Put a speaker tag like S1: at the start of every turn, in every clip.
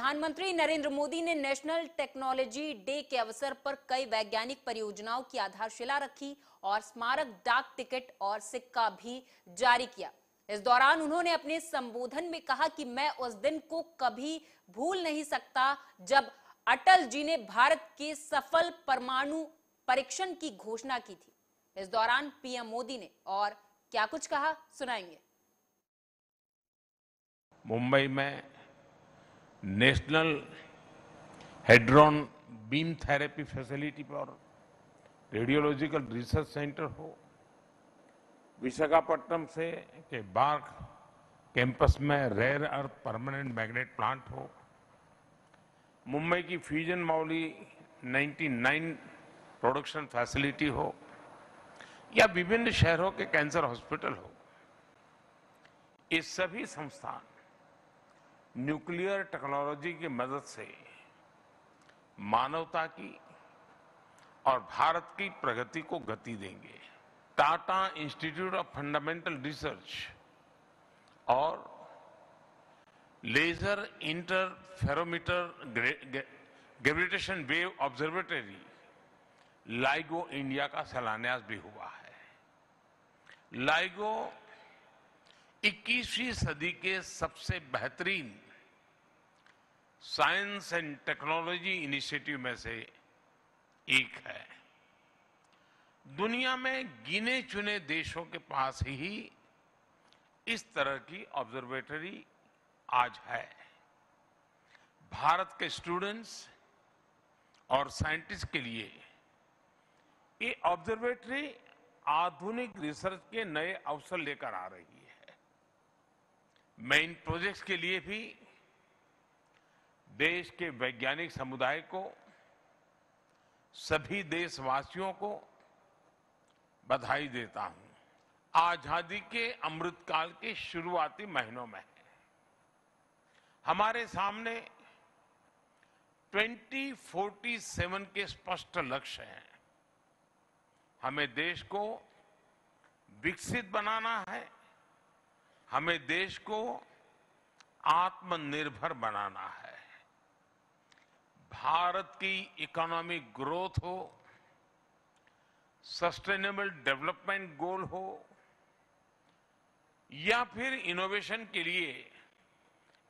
S1: प्रधानमंत्री नरेंद्र मोदी ने national technology day के अवसर पर कई वैज्ञानिक परियोजनाओं की आधारशिला रखी और स्मारक डाक टिकट और सिक्का भी जारी किया। इस दौरान उन्होंने अपने संबोधन में कहा कि मैं उस दिन को कभी भूल नहीं सकता जब अटल जी ने भारत के सफल परमाणु परीक्षण की घोषणा की थी। इस दौरान पीएम मोदी ने और क्या कुछ कहा, सुनाएंगे।
S2: मुंबई में national hadron beam therapy facility पर रेडियोलॉजिकल रिसर्च सेंटर हो, विशाखापट्टनम से के बार्क कैंपस में rare earth permanent magnet plant हो, मुंबई की फ्यूजन मौली 99 प्रोडक्शन फैसिलिटी हो या विभिन्न शहरों के कैंसर हॉस्पिटल हो, ये सभी संस्थान न्यूक्लियर टेक्नोलॉजी की मदद से मानवता की और भारत की प्रगति को गति देंगे। Tata Institute of Fundamental Research और Laser Interferometer Gravitation Wave Observatory LIGO India का शिलान्यास भी हुआ है। लाइगो 21वीं सदी के सबसे बेहतरीन साइंस एंड टेक्नोलॉजी इनिशिएटिव में से एक है। दुनिया में गिने चुने देशों के पास ही इस तरह की ऑब्जर्वेटरी आज है। भारत के स्टूडेंट्स और साइंटिस्ट के लिए ये ऑब्जर्वेटरी आधुनिक रिसर्च के नए अवसर लेकर आ रही है। मैं इन प्रोजेक्ट्स के लिए भी देश के वैज्ञानिक समुदाय को, सभी देशवासियों को बधाई देता हूं। आजादी के अमृतकाल के शुरुआती महीनों में हमारे सामने 2047 के स्पष्ट लक्ष्य हैं। हमें देश को विकसित बनाना है, हमें देश को आत्मनिर्भर बनाना है। भारत की इकोनॉमिक ग्रोथ हो, सस्टेनेबल डेवलपमेंट गोल हो या फिर इनोवेशन के लिए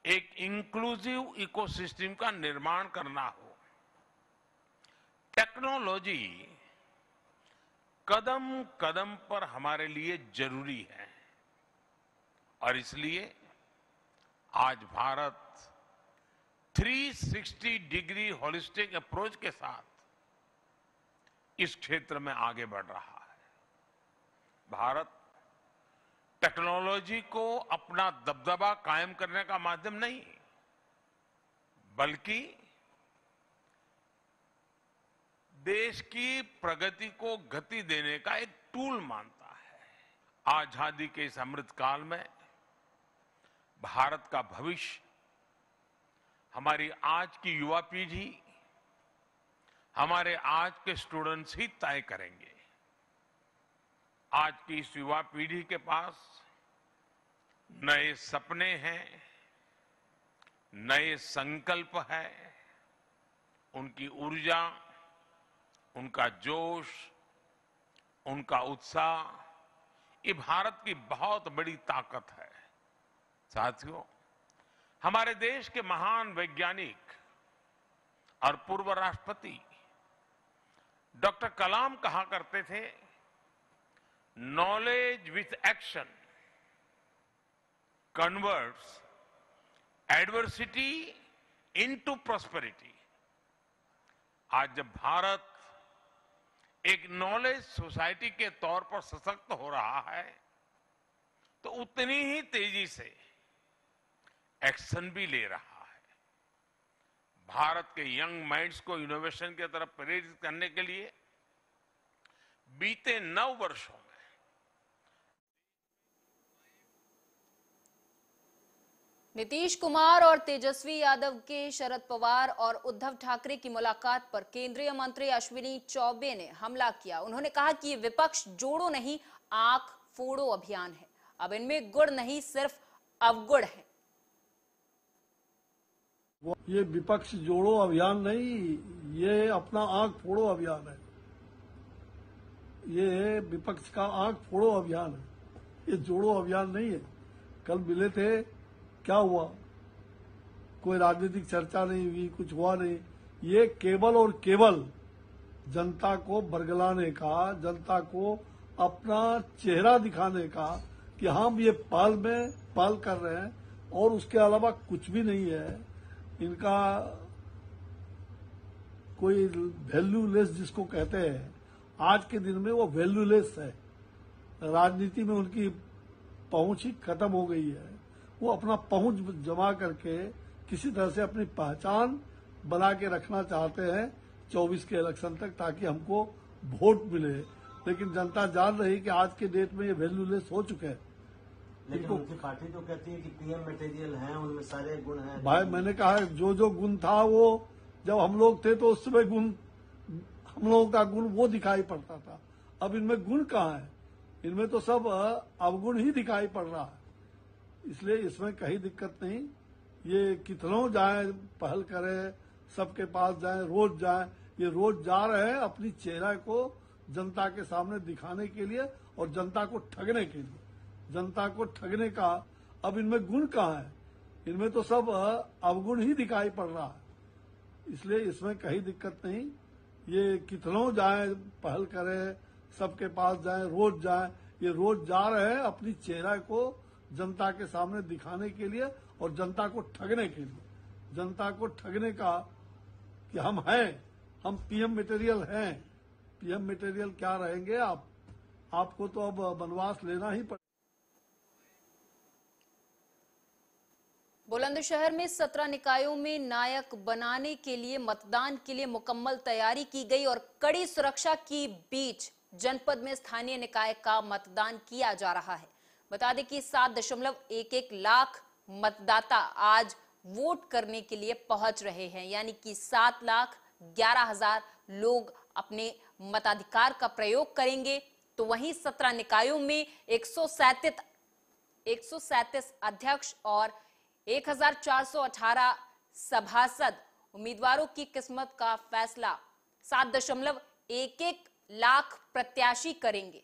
S2: एक इंक्लूसिव इकोसिस्टम का निर्माण करना हो, टेक्नोलॉजी कदम कदम पर हमारे लिए जरूरी है। और इसलिए आज भारत 360 डिग्री होलिस्टिक अप्रोच के साथ इस क्षेत्र में आगे बढ़ रहा है। भारत टेक्नोलॉजी को अपना दबदबा कायम करने का माध्यम नहीं, बल्कि देश की प्रगति को गति देने का एक टूल मानता है। आजादी के इस अमृतकाल में भारत का भविष्य हमारी आज की युवा पीढ़ी, हमारे आज के स्टूडेंट्स ही तय करेंगे। आज की इस युवा पीढ़ी के पास नए सपने हैं, नए संकल्प है, उनकी ऊर्जा, उनका जोश, उनका उत्साह, ये भारत की बहुत बड़ी ताकत है। साथियों, हमारे देश के महान वैज्ञानिक और पूर्व राष्ट्रपति डॉक्टर कलाम कहा करते थे, knowledge with action converts adversity into prosperity. आज जब भारत एक नॉलेज सोसाइटी के तौर पर सशक्त हो रहा है, तो उतनी ही तेजी से एक्शन भी ले रहा है। भारत के यंग माइंड्स को इनोवेशन की तरफ प्रेरित करने के लिए बीते 9 वर्षों में
S1: नीतीश कुमार और तेजस्वी यादव के शरद पवार और उद्धव ठाकरे की मुलाकात पर केंद्रीय मंत्री अश्विनी चौबे ने हमला किया। उन्होंने कहा कि ये विपक्ष जोड़ो नहीं, आंख फोड़ो अभियान है। अब इनमें गुड़ नहीं, सिर्फ अवगुण है।
S3: ये विपक्ष जोड़ो अभियान नहीं, ये अपना आंख फोड़ो अभियान है। ये विपक्ष का आंख फोड़ो अभियान है, ये जोड़ो अभियान नहीं है। कल मिले थे, क्या हुआ? कोई राजनीतिक चर्चा नहीं हुई, कुछ हुआ नहीं। ये केवल और केवल जनता को बरगलाने का, जनता को अपना चेहरा दिखाने का कि हम ये पहल कर रहे हैं, और उसके अलावा कुछ भी नहीं है। इनका कोई वैल्यूलेस जिसको कहते हैं, आज के दिन में वो वैल्यूलेस है। राजनीति में उनकी पहुंच ही खत्म हो गई है। वो अपना पहुंच जमा करके किसी तरह से अपनी पहचान बना के रखना चाहते हैं 24 के इलेक्शन तक, ताकि हमको वोट मिले। लेकिन जनता जान रही कि आज के डेट में ये वैल्यूलेस हो चुके हैं।
S4: लेकिन उनकी पार्टी तो कहती है कि पीएम मटेरियल हैं, उनमें सारे गुण हैं।
S3: भाई मैंने कहा जो जो गुण था वो जब हम लोग थे तो उस समय गुण, हम लोगों का गुण वो दिखाई पड़ता था। अब इनमें गुण कहाँ है? इनमें तो सब अवगुण ही दिखाई पड़ रहा है। इसलिए इसमें कहीं दिक्कत नहीं। ये कितनों जाए, पहल करें, सबके पास जाए, रोज जाए। ये रोज जा रहे हैं अपनी चेहरा को जनता के सामने दिखाने के लिए और जनता को ठगने के लिए। जनता को ठगने का अब इनमें गुण कहाँ है? इनमें तो सब अवगुण ही दिखाई पड़ रहा है। इसलिए इसमें कहीं दिक्कत नहीं। ये कितनों जाए, पहल करें, सबके पास जाए, रोज जाए। ये रोज जा रहे हैं अपनी चेहरा को जनता के सामने दिखाने के लिए और जनता को ठगने के लिए। जनता को ठगने का कि हम हैं, हम पीएम मटेरियल हैं। पीएम मटेरियल क्या रहेंगे आप? आपको तो अब वनवास लेना ही पड़ेगा।
S1: बुलंदशहर में 17 निकायों में नायक बनाने के लिए मतदान के लिए मुकम्मल तैयारी की गई और कड़ी सुरक्षा के बीच जनपद में स्थानीय निकाय का मतदान किया जा रहा है। बता दें कि 7.11 लाख मतदाता आज वोट करने के लिए पहुंच रहे हैं, यानी कि 7,11,000 लोग अपने मताधिकार का प्रयोग करेंगे। तो वहीं 17 निकायों में 137 अध्यक्ष और 1,418 सभासद उम्मीदवारों की किस्मत का फैसला 7.11 लाख प्रत्याशी करेंगे।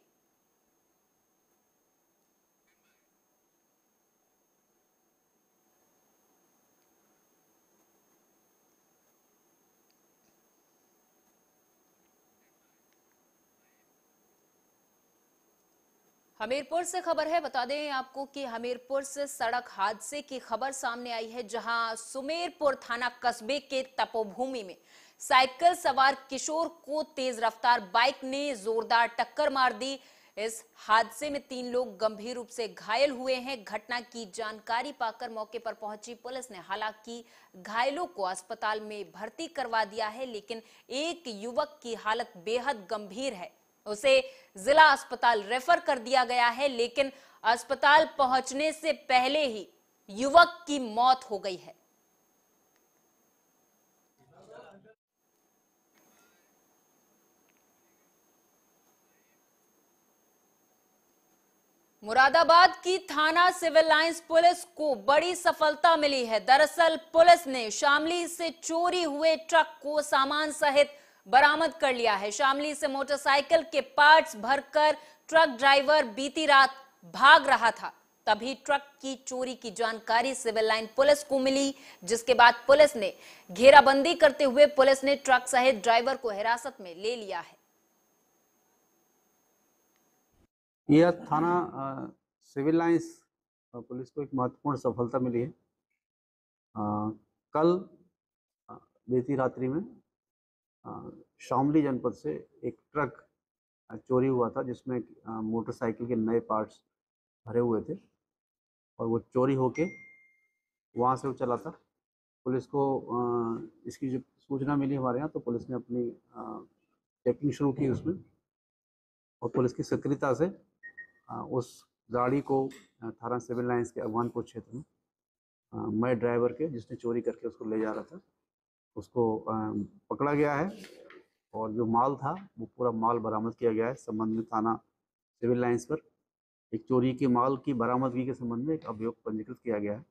S1: हमीरपुर से खबर है। बता दें आपको कि हमीरपुर से सड़क हादसे की खबर सामने आई है, जहां सुमेरपुर थाना कस्बे के तपोभूमि में साइकिल सवार किशोर को तेज रफ्तार बाइक ने जोरदार टक्कर मार दी। इस हादसे में 3 लोग गंभीर रूप से घायल हुए हैं। घटना की जानकारी पाकर मौके पर पहुंची पुलिस ने हालांकि घायलों को अस्पताल में भर्ती करवा दिया है, लेकिन एक युवक की हालत बेहद गंभीर है। उसे जिला अस्पताल रेफर कर दिया गया है, लेकिन अस्पताल पहुंचने से पहले ही युवक की मौत हो गई है। मुरादाबाद की थाना सिविल लाइंस पुलिस को बड़ी सफलता मिली है। दरअसल पुलिस ने शामली से चोरी हुए ट्रक को सामान सहित बरामद कर लिया है। शामली से मोटरसाइकिल के पार्ट्स भरकर ट्रक ड्राइवर बीती रात भाग रहा था, तभी ट्रक की चोरी की जानकारी सिविल लाइन पुलिस को मिली, जिसके बाद पुलिस ने घेराबंदी करते हुए पुलिस ने ट्रक सहित ड्राइवर को हिरासत में ले लिया है।
S5: यह थाना सिविल लाइंस पुलिस को एक महत्वपूर्ण सफलता मिली है। कल बीती रात्रि में शामली जनपद से एक ट्रक चोरी हुआ था, जिसमें मोटरसाइकिल के नए पार्ट्स भरे हुए थे और वो चोरी होके वहाँ से वो चला था। पुलिस को इसकी जो सूचना मिली हमारे यहाँ, तो पुलिस ने अपनी चेकिंग शुरू की उसमें, और पुलिस की सक्रियता से उस गाड़ी को थाना सिविल लाइंस के अगवानपुर क्षेत्र में मैं ड्राइवर के जिसने चोरी करके उसको ले जा रहा था, उसको पकड़ा गया है और जो माल था वो पूरा माल बरामद किया गया है। संबंध में थाना सिविल लाइंस पर एक चोरी के माल की बरामदगी के संबंध में एक अभियोग पंजीकृत किया गया है।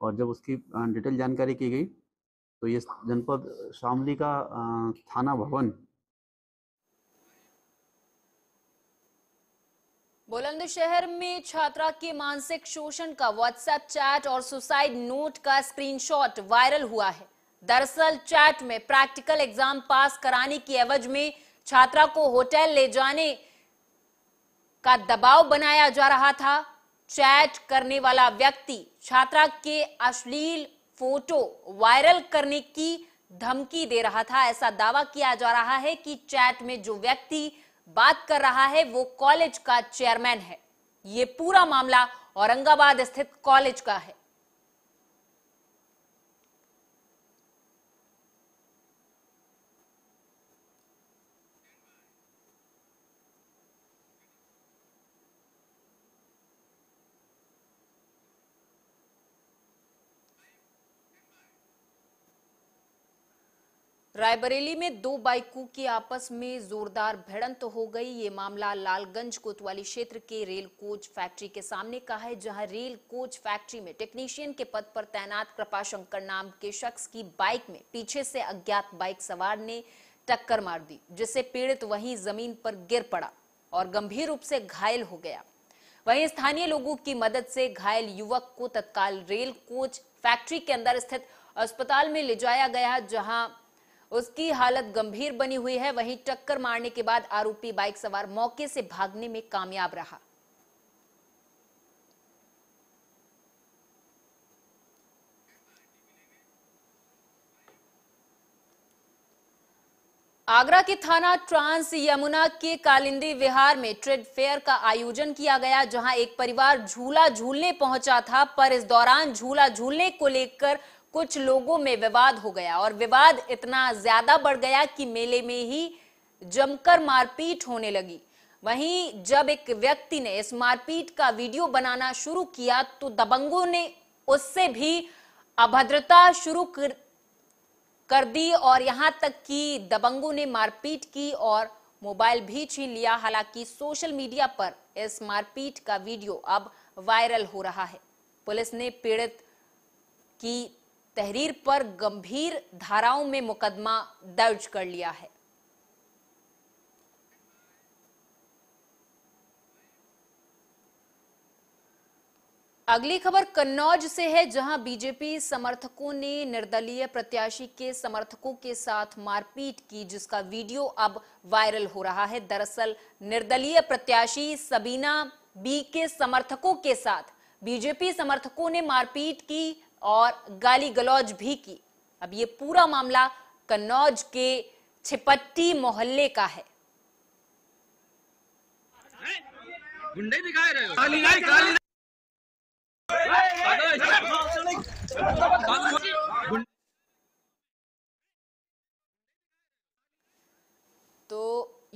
S5: और जब उसकी डिटेल जानकारी की गई तो ये जनपद शामली का थाना भवन
S1: बुलंदशहर में छात्रा के मानसिक शोषण का व्हाट्सएप चैट और सुसाइड नोट का स्क्रीनशॉट वायरल हुआ है। दरअसल चैट में प्रैक्टिकल एग्जाम पास कराने की एवज में छात्रा को होटल ले जाने का दबाव बनाया जा रहा था। चैट करने वाला व्यक्ति छात्रा के अश्लील फोटो वायरल करने की धमकी दे रहा था। ऐसा दावा किया जा रहा है कि चैट में जो व्यक्ति बात कर रहा है वो कॉलेज का चेयरमैन है। ये पूरा मामला औरंगाबाद स्थित कॉलेज का है। रायबरेली में दो बाइकों की आपस में जोरदार भिड़ंत हो गई। ये मामला लालगंज कोतवाली क्षेत्र के रेल कोच फैक्ट्री के सामने का है, जहां रेल कोच फैक्ट्री में टेक्नीशियन के पद पर तैनात कृपाशंकर नाम के शख्स की बाइक में पीछे से अज्ञात बाइक सवार ने टक्कर मार दी, जिससे पीड़ित वहीं जमीन पर गिर पड़ा और गंभीर रूप से घायल हो गया। वहीं स्थानीय लोगों की मदद से घायल युवक को तत्काल रेल कोच फैक्ट्री के अंदर स्थित अस्पताल में ले जाया गया, जहां उसकी हालत गंभीर बनी हुई है। वहीं टक्कर मारने के बाद आरोपी बाइक सवार मौके से भागने में कामयाब रहा। आगरा के थाना ट्रांस यमुना के कालिंदी विहार में ट्रेड फेयर का आयोजन किया गया, जहां एक परिवार झूला झूलने पहुंचा था, पर इस दौरान झूला झूलने को लेकर कुछ लोगों में विवाद हो गया और विवाद इतना ज्यादा बढ़ गया कि मेले में ही जमकर मारपीट होने लगी। वहीं जब एक व्यक्ति ने इस मारपीट का वीडियो बनाना शुरू किया तो दबंगों ने उससे भी अभद्रता शुरू कर दी और यहां तक कि दबंगों ने मारपीट की और मोबाइल भी छीन लिया। हालांकि सोशल मीडिया पर इस मारपीट का वीडियो अब वायरल हो रहा है। पुलिस ने पीड़ित की तहरीर पर गंभीर धाराओं में मुकदमा दर्ज कर लिया है। अगली खबर कन्नौज से है, जहां बीजेपी समर्थकों ने निर्दलीय प्रत्याशी के समर्थकों के साथ मारपीट की, जिसका वीडियो अब वायरल हो रहा है। दरअसल निर्दलीय प्रत्याशी सबीना बी के समर्थकों के साथ बीजेपी समर्थकों ने मारपीट की और गाली गलौज भी की। अब ये पूरा मामला कन्नौज के छिपट्टी मोहल्ले का है।
S6: गुंडे दिखा रहे हो, गाली नहीं, गाली नहीं।
S1: तो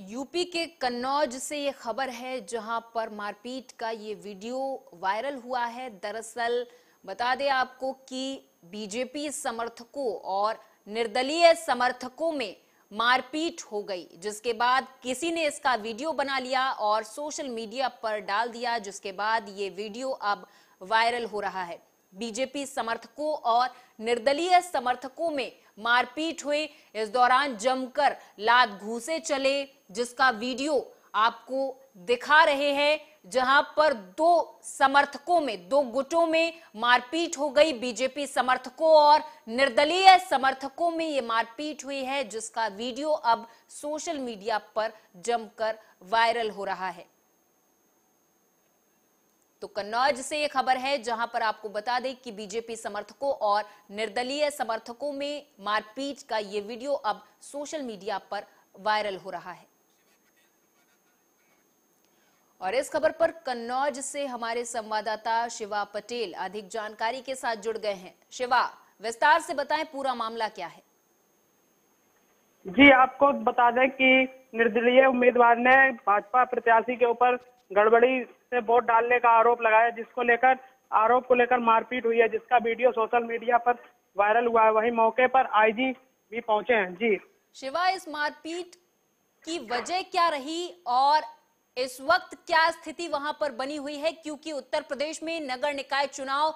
S1: यूपी के कन्नौज से ये खबर है, जहां पर मारपीट का ये वीडियो वायरल हुआ है। दरअसल बता दें आपको कि बीजेपी समर्थकों और निर्दलीय समर्थकों में मारपीट हो गई, जिसके बाद किसी ने इसका वीडियो बना लिया और सोशल मीडिया पर डाल दिया, जिसके बाद ये वीडियो अब वायरल हो रहा है। बीजेपी समर्थकों और निर्दलीय समर्थकों में मारपीट हुई। इस दौरान जमकर लात घूंसे चले, जिसका वीडियो आपको दिखा रहे हैं, जहां पर दो समर्थकों में, दो गुटों में मारपीट हो गई। बीजेपी समर्थकों और निर्दलीय समर्थकों में ये मारपीट हुई है, जिसका वीडियो अब सोशल मीडिया पर जमकर वायरल हो रहा है। तो कन्नौज से ये खबर है, जहां पर आपको बता दें कि बीजेपी समर्थकों और निर्दलीय समर्थकों में मारपीट का ये वीडियो अब सोशल मीडिया पर वायरल हो रहा है। और इस खबर पर कन्नौज से हमारे संवाददाता शिवा पटेल अधिक जानकारी के साथ जुड़ गए हैं। शिवा, विस्तार से बताएं पूरा मामला क्या है।
S7: जी, आपको बता दें कि निर्दलीय उम्मीदवार ने भाजपा प्रत्याशी के ऊपर गड़बड़ी से वोट डालने का आरोप लगाया, आरोप को लेकर मारपीट हुई है, जिसका वीडियो सोशल मीडिया पर वायरल हुआ है। वहीं मौके पर आईजी भी पहुंचे हैं। जी
S1: शिवा, इस मारपीट की वजह क्या रही और इस वक्त क्या स्थिति वहां पर बनी हुई है, क्योंकि उत्तर प्रदेश में नगर निकाय चुनाव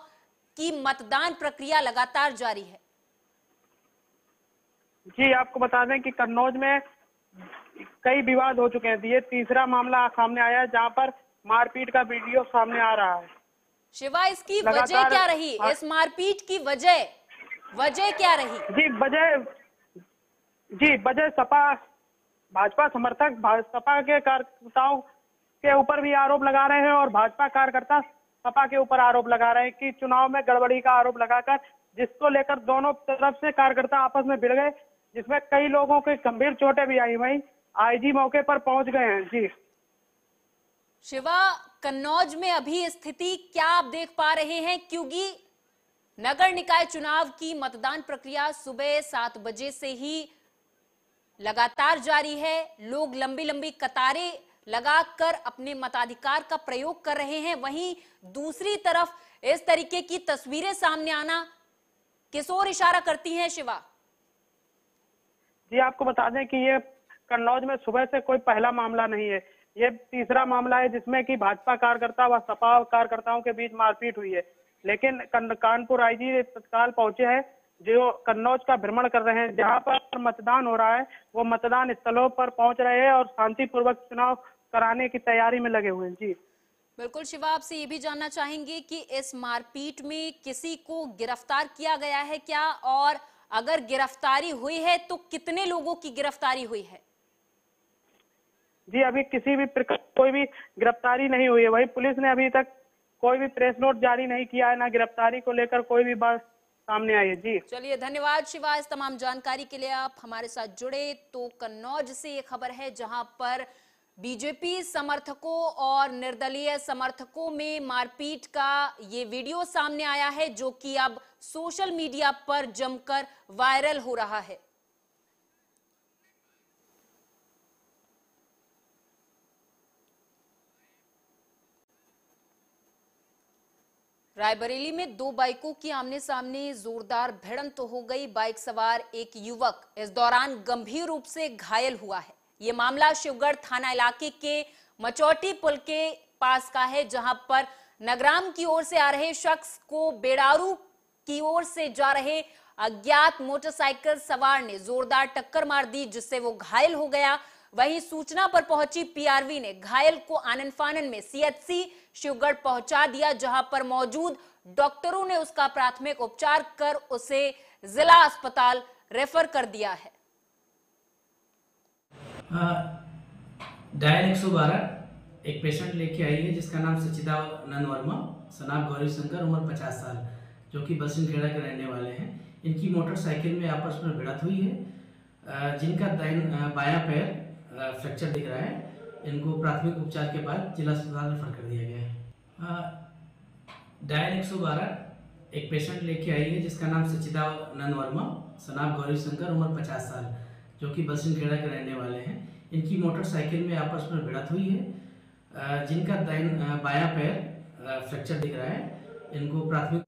S1: की मतदान प्रक्रिया लगातार जारी है।
S7: जी, आपको बता दें कि कन्नौज में कई विवाद हो चुके हैं। ये तीसरा मामला सामने आया है जहां पर मारपीट का वीडियो सामने आ रहा है।
S1: शिवा, इसकी वजह क्या रही? इस मारपीट की वजह क्या रही? वजह सपा भाजपा समर्थक सपा के कार्यकर्ताओं के ऊपर भी आरोप लगा रहे हैं और भाजपा कार्यकर्ता सपा के ऊपर आरोप लगा रहे हैं कि चुनाव में गड़बड़ी का आरोप लगाकर, जिसको लेकर दोनों तरफ से कार्यकर्ता आपस में भिड़ गए, जिसमें कई लोगों के गंभीर चोटें भी आई। वहीं आईजी मौके पर पहुंच गए हैं। जी शिवा, कन्नौज में अभी स्थिति क्या आप देख पा रहे हैं? क्योंकि नगर निकाय चुनाव की मतदान प्रक्रिया सुबह 7 बजे से ही लगातार जारी है। लोग लंबी लंबी कतारें लगाकर अपने मताधिकार का प्रयोग कर रहे हैं। वहीं दूसरी तरफ इस तरीके की तस्वीरें सामने आना किस ओर इशारा करती हैं शिवा?
S7: जी, आपको बता दें कि ये कन्नौज में सुबह से कोई पहला मामला नहीं है। ये तीसरा मामला है जिसमें कि भाजपा कार्यकर्ता व सपा कार्यकर्ताओं के बीच मारपीट हुई है। लेकिन कानपुर आईजी तत्काल पहुंचे हैं, जो कन्नौज का भ्रमण कर रहे हैं। जहां पर मतदान हो रहा है वो मतदान स्थलों पर पहुंच रहे हैं और शांतिपूर्वक चुनाव कराने की तैयारी में लगे हुए हैं। जी
S1: बिल्कुल शिवा, आपसे ये भी जानना चाहेंगे कि इस मारपीट में किसी को गिरफ्तार किया गया है क्या, और अगर गिरफ्तारी हुई है तो कितने लोगों की गिरफ्तारी हुई है?
S7: जी, अभी किसी भी प्रकार कोई भी गिरफ्तारी नहीं हुई है। वही पुलिस ने अभी तक कोई भी प्रेस नोट जारी नहीं किया है, ना गिरफ्तारी को लेकर कोई भी बात सामने आई है। जी
S1: चलिए, धन्यवाद शिवा इस तमाम जानकारी के लिए। आप हमारे साथ जुड़े। तो कन्नौज से ये खबर है जहां पर बीजेपी समर्थकों और निर्दलीय समर्थकों में मारपीट का ये वीडियो सामने आया है, जो कि अब सोशल मीडिया पर जमकर वायरल हो रहा है। रायबरेली में 2 बाइकों की आमने सामने जोरदार भिड़ंत हो गई। बाइक सवार एक युवक इस दौरान गंभीर रूप से घायल हुआ है। ये मामला शिवगढ़ थाना इलाके के मचौटी पुल के पास का है, जहां पर नगराम की ओर से आ रहे शख्स को बेड़ारू की ओर से जा रहे अज्ञात मोटरसाइकिल सवार ने जोरदार टक्कर मार दी, जिससे वो घायल हो गया। वहीं सूचना पर पहुंची पीआरवी ने घायल को आनन फानन में सीएचसी शिवगढ़ पहुंचा दिया, जहां पर मौजूद डॉक्टरों ने उसका प्राथमिक उपचार कर उसे जिला अस्पताल रेफर कर दिया है।
S8: डायल 112 एक पेशेंट लेके आई है जिसका नाम सच्चिदानंद वर्मा, सनाब गौरी शंकर, उम्र 50 साल, जो कि बसिनखेड़ा के रहने वाले हैं। इनकी मोटरसाइकिल में आपस में भिड़ंत हुई है, जिनका बायां पैर फ्रैक्चर दिख रहा है। इनको प्राथमिक उपचार के बाद जिला अस्पताल रेफर कर दिया गया है। डायल 112 एक पेशेंट लेके आई है जिसका नाम सच्चिदानंद वर्मा, सनाब गौरी शंकर, उम्र 50 साल, जो कि बसिनखेड़ा के रहने वाले हैं। इनकी मोटरसाइकिल में आपस में भिड़ंत हुई है, जिनका बायां पैर फ्रैक्चर दिख रहा है। इनको प्राथमिक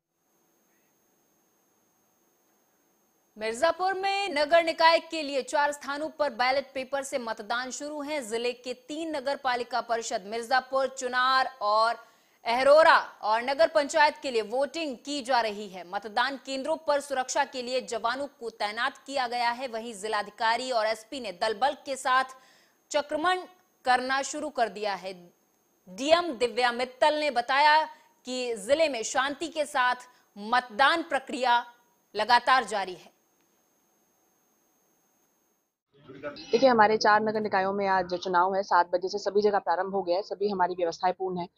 S1: मिर्जापुर में नगर निकाय के लिए 4 स्थानों पर बैलेट पेपर से मतदान शुरू है। जिले के 3 नगर पालिका परिषद मिर्जापुर, चुनार और अहरोरा और नगर पंचायत के लिए वोटिंग की जा रही है। मतदान केंद्रों पर सुरक्षा के लिए जवानों को तैनात किया गया है। वहीं जिलाधिकारी और एसपी ने दल बल के साथ चक्रमण करना शुरू कर दिया है। डीएम दिव्या मित्तल ने बताया कि जिले में शांति के साथ मतदान प्रक्रिया लगातार जारी है।
S9: देखिए, हमारे 4 नगर निकायों में आज चुनाव है। 7 बजे से सभी जगह प्रारंभ हो गया है। सभी हमारी व्यवस्थाएं पूर्ण है।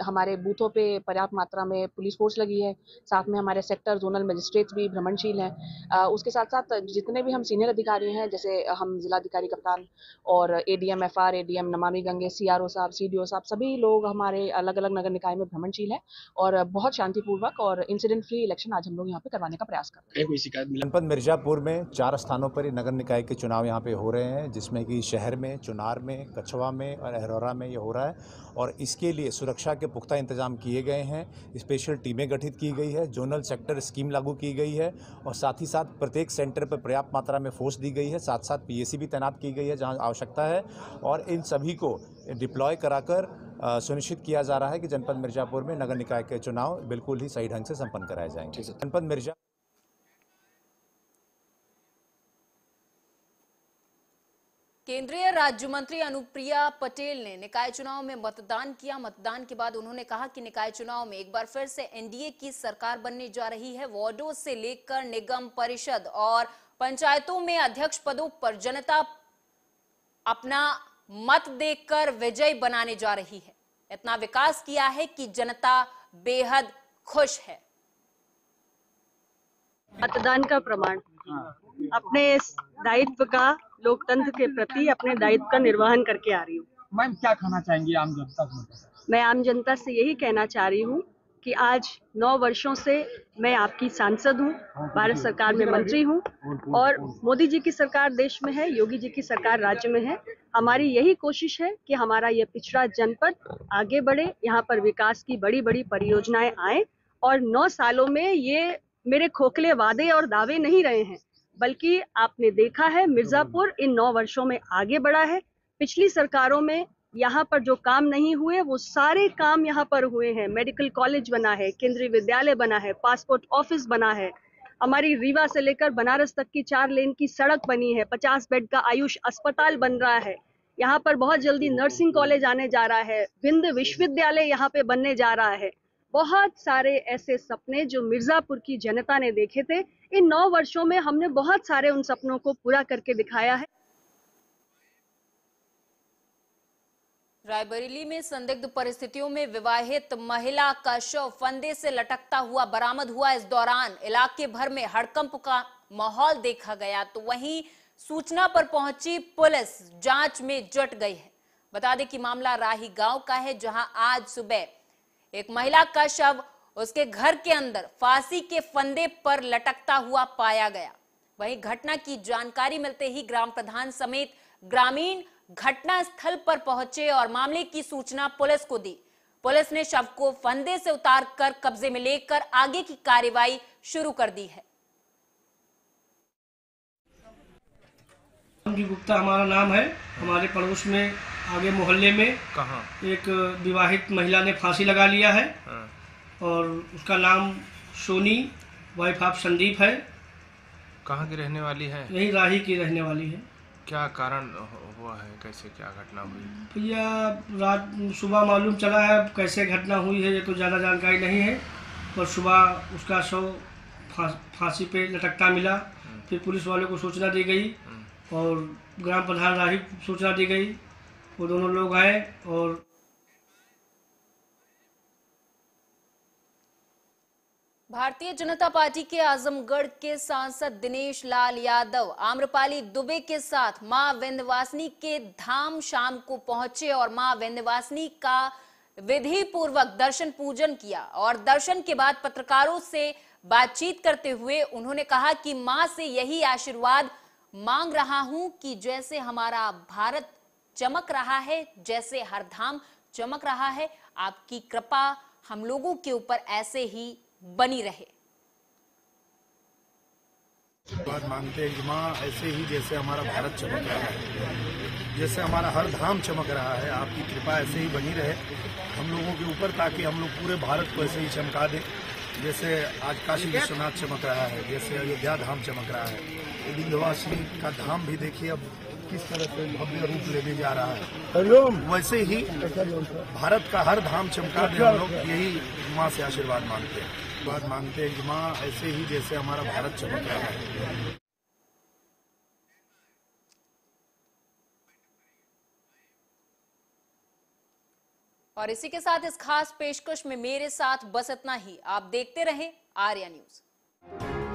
S9: हमारे बूथों पे पर्याप्त मात्रा में पुलिस फोर्स लगी है। साथ में हमारे सेक्टर जोनल मजिस्ट्रेट्स भी भ्रमणशील हैं। उसके साथ साथ जितने भी हम सीनियर अधिकारी हैं, जैसे हम जिलाधिकारी कप्तान और ADM FR, ADM Namami Gange, CRO साहब, सीडीओ साहब, सभी लोग हमारे अलग अलग नगर निकाय में भ्रमणशील है और बहुत शांतिपूर्वक और इंसिडेंट फ्री इलेक्शन आज हम लोग यहाँ पे करवाने का प्रयास कर रहे हैं।
S10: जनपद मिर्जापुर में 4 स्थानों पर नगर निकाय के चुनाव यहाँ पे हो रहे हैं, जिसमें कि शहर में, चुनार में, कछवा में और अहरौरा में ये हो रहा है। और इसके लिए सुरक्षा के पुख्ता इंतजाम किए गए हैं। स्पेशल टीमें गठित की गई है, जोनल सेक्टर स्कीम लागू की गई है और साथ ही साथ प्रत्येक सेंटर पर पर्याप्त मात्रा में फोर्स दी गई है। साथ साथ पीएसी भी तैनात की गई है जहां आवश्यकता है और इन सभी को डिप्लॉय कराकर सुनिश्चित किया जा रहा है कि जनपद मिर्जापुर में नगर निकाय के चुनाव बिल्कुल ही सही ढंग से संपन्न कराए जाएंगे। जनपद मिर्जा
S1: केंद्रीय राज्य मंत्री अनुप्रिया पटेल ने निकाय चुनाव में मतदान किया। मतदान के बाद उन्होंने कहा कि निकाय चुनाव में एक बार फिर से एनडीए की सरकार बनने जा रही है। वार्डों से लेकर निगम परिषद और पंचायतों में अध्यक्ष पदों पर जनता अपना मत देकर विजयी बनाने जा रही है। इतना विकास किया है कि जनता बेहद खुश है।
S11: मतदान का प्रमाण अपने दायित्व का, लोकतंत्र के प्रति अपने दायित्व का निर्वहन करके आ रही हूँ।
S6: मैम क्या कहना चाहेंगी आम जनता से?
S11: मैं आम जनता से यही कहना चाह रही हूँ कि आज 9 वर्षों से मैं आपकी सांसद हूँ, भारत सरकार में मंत्री हूँ और मोदी जी की सरकार देश में है, योगी जी की सरकार राज्य में है। हमारी यही कोशिश है कि हमारा ये पिछड़ा जनपद आगे बढ़े, यहाँ पर विकास की बड़ी बड़ी परियोजनाएं आए और 9 सालों में ये मेरे खोखले वादे और दावे नहीं रहे हैं, बल्कि आपने देखा है मिर्जापुर इन 9 वर्षों में आगे बढ़ा है। पिछली सरकारों में यहाँ पर जो काम नहीं हुए वो सारे काम यहाँ पर हुए हैं। मेडिकल कॉलेज बना है, केंद्रीय विद्यालय बना है, पासपोर्ट ऑफिस बना है, हमारी रीवा से लेकर बनारस तक की 4 लेन की सड़क बनी है, 50 बेड का आयुष अस्पताल बन रहा है, यहाँ पर बहुत जल्दी नर्सिंग कॉलेज आने जा रहा है, विंध्य विश्वविद्यालय यहाँ पे बनने जा रहा है। बहुत सारे ऐसे सपने जो मिर्जापुर की जनता ने देखे थे, इन 9 वर्षों में हमने बहुत सारे उन सपनों को पूरा करके दिखाया है।
S1: रायबरेली में संदिग्ध परिस्थितियों में विवाहित महिला का शव फंदे से लटकता हुआ बरामद हुआ। इस दौरान इलाके भर में हड़कंप का माहौल देखा गया, तो वहीं सूचना पर पहुंची पुलिस जांच में जुट गई है। बता दें कि मामला राही गांव का है, जहां आज सुबह एक महिला का शव उसके घर के अंदर फांसी के फंदे पर लटकता हुआ पाया गया। वहीं घटना की जानकारी मिलते ही ग्राम प्रधान समेत ग्रामीण घटना स्थल पर पहुंचे और मामले की सूचना पुलिस को दी। पुलिस ने शव को फंदे से उतारकर कब्जे में लेकर आगे की कार्रवाई शुरू कर दी है।
S8: गुप्ता हमारा नाम है। हमारे पड़ोस में आगे मोहल्ले में
S12: कहाँ
S8: एक विवाहित महिला ने फांसी लगा लिया है और उसका नाम सोनी वाइफ ऑफ संदीप है।
S12: कहाँ की रहने वाली है?
S8: यही राही की रहने वाली है।
S12: क्या कारण हुआ है, कैसे क्या घटना हुई?
S8: भैया रात सुबह मालूम चला है, कैसे घटना हुई है ये तो ज़्यादा जानकारी नहीं है, पर सुबह उसका शव फांसी पे लटकता मिला। फिर पुलिस वालों को सूचना दी गई और ग्राम प्रधान राही सूचना दी गई, वो दोनों लोग आए और
S1: भारतीय जनता पार्टी के आजमगढ़ के सांसद दिनेश लाल यादव आम्रपाली दुबे के साथ मां विंध्यवासिनी के धाम शाम को पहुंचे और मां विंध्यवासिनी का विधि पूर्वक दर्शन पूजन किया और दर्शन के बाद पत्रकारों से बातचीत करते हुए उन्होंने कहा कि मां से यही आशीर्वाद मांग रहा हूं कि जैसे हमारा भारत चमक रहा है, जैसे हर धाम चमक रहा है, आपकी कृपा हम लोगों के ऊपर ऐसे ही बनी रहे।
S13: बात मांगते हैं कि माँ ऐसे ही जैसे हमारा भारत चमक रहा है, जैसे हमारा हर धाम चमक रहा है, आपकी कृपा ऐसे ही बनी रहे हम लोगों के ऊपर, ताकि हम लोग पूरे भारत को ऐसे ही चमका दें जैसे आज काशी विश्वनाथ चमक रहा है, जैसे अयोध्या धाम चमक रहा है। विंध्यवासिनी का धाम भी देखिए अब किस तरह से भव्य रूप लेने जा रहा है। वैसे ही भारत का हर धाम चमका दे, हम लोग यही माँ से आशीर्वाद मांगते हैं। बात मांगते हैं कि माँ ऐसे ही जैसे हमारा भारत चमक रहा है।
S1: और इसी के साथ इस खास पेशकश में मेरे साथ बस इतना ही। आप देखते रहें आर्या न्यूज।